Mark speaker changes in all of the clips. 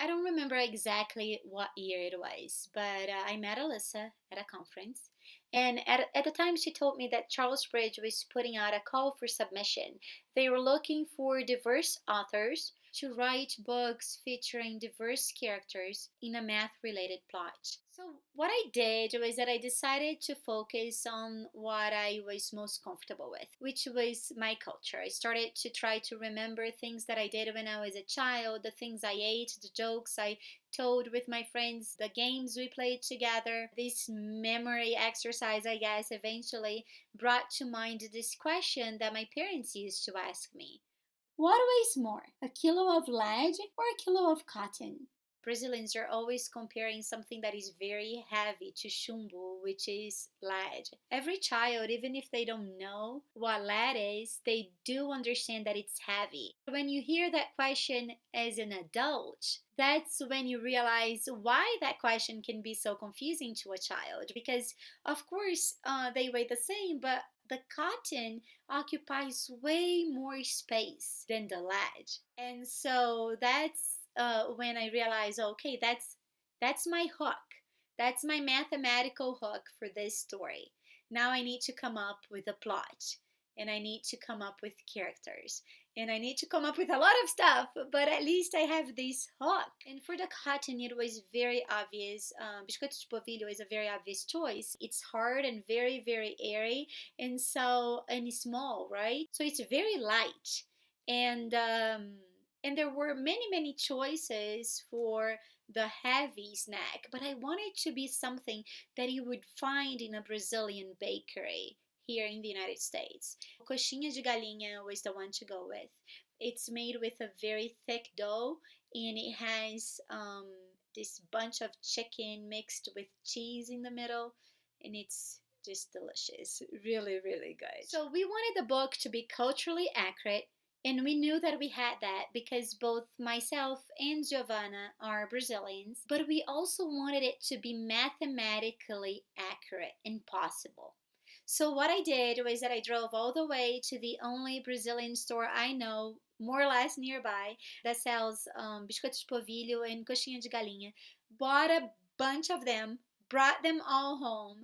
Speaker 1: I don't remember exactly what year it was, but I met Alyssa at a conference. And at the time, she told me that Charlesbridge was putting out a call for submission. They were looking for diverse authors to write books featuring diverse characters in a math related plot. So, what I did was that I decided to focus on what I was most comfortable with, which was my culture. I started to try to remember things that I did when I was a child, the things I ate, the jokes I told with my friends, the games we played together. This memory exercise, I guess, eventually brought to mind this question that my parents used to ask me: what weighs more, a kilo of lead or a kilo of cotton? Brazilians are always comparing something that is very heavy to chumbo, which is lead. Every child, even if they don't know what lead is, they do understand that it's heavy. When you hear that question as an adult, that's when you realize why that question can be so confusing to a child. Because, of course, they weigh the same, but the cotton occupies way more space than the lead. And so that's when I realized, okay, that's my hook. That's my mathematical hook for this story. Now I need to come up with a plot, and I need to come up with characters, and I need to come up with a lot of stuff, but at least I have this hook. And for the cotton, it was very obvious. Biscoitos de polvilho is a very obvious choice. It's hard and very, very airy, and small, right? So it's very light, and there were many, many choices for the heavy snack, but I wanted to be something that you would find in a Brazilian bakery here in the United States. Coxinhas de galinha was the one to go with. It's made with a very thick dough, and it has this bunch of chicken mixed with cheese in the middle, and it's just delicious. Really, really good. So we wanted the book to be culturally accurate, and we knew that we had that because both myself and Giovanna are Brazilians, but we also wanted it to be mathematically accurate and possible. So what I did was that I drove all the way to the only Brazilian store I know, more or less nearby, that sells biscoitos de polvilho and coxinha de galinha. Bought a bunch of them, brought them all home,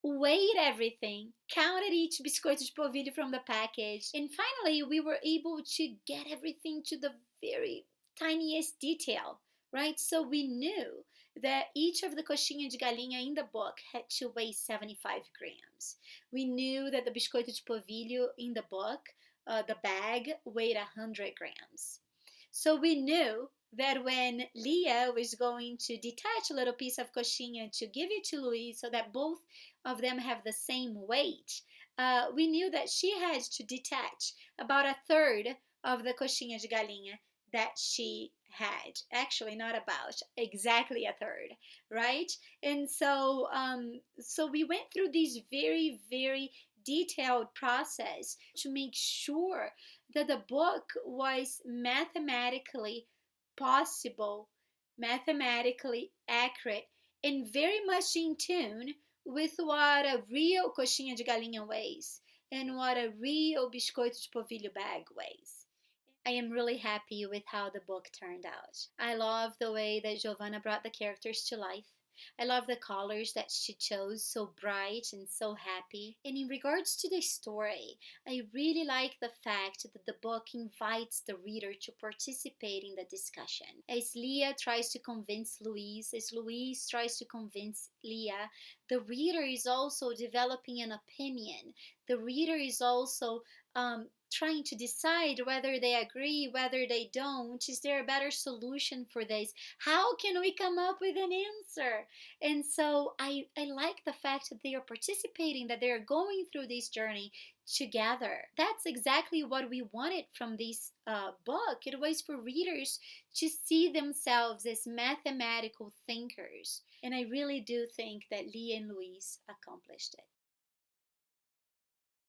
Speaker 1: weighed everything, counted each biscoito de polvilho from the package, and finally we were able to get everything to the very tiniest detail, right? So we knew that each of the coxinha de galinha in the book had to weigh 75 grams. We knew that the biscoito de polvilho in the book, the bag, weighed 100 grams. So we knew that when Lia was going to detach a little piece of coxinha to give it to Luís so that both of them have the same weight, we knew that she had to detach about a third of the coxinha de galinha that she had. Actually, not about, exactly a third, right? And so we went through this very, very detailed process to make sure that the book was mathematically possible, mathematically accurate, and very much in tune with what a real coxinha de galinha weighs and what a real biscoito de polvilho bag weighs. I am really happy with how the book turned out. I love the way that Giovanna brought the characters to life. I love the colors that she chose, so bright and so happy. And in regards to the story, I really like the fact that the book invites the reader to participate in the discussion. As Lia tries to convince Luís, as Luís tries to convince Lia, the reader is also developing an opinion. The reader is also trying to decide whether they agree, whether they don't. Is there a better solution for this? How can we come up with an answer? And so I like the fact that they are participating, that they are going through this journey together. That's exactly what we wanted from this book. It was for readers to see themselves as mathematical thinkers. And I really do think that Lia and Luís accomplished it.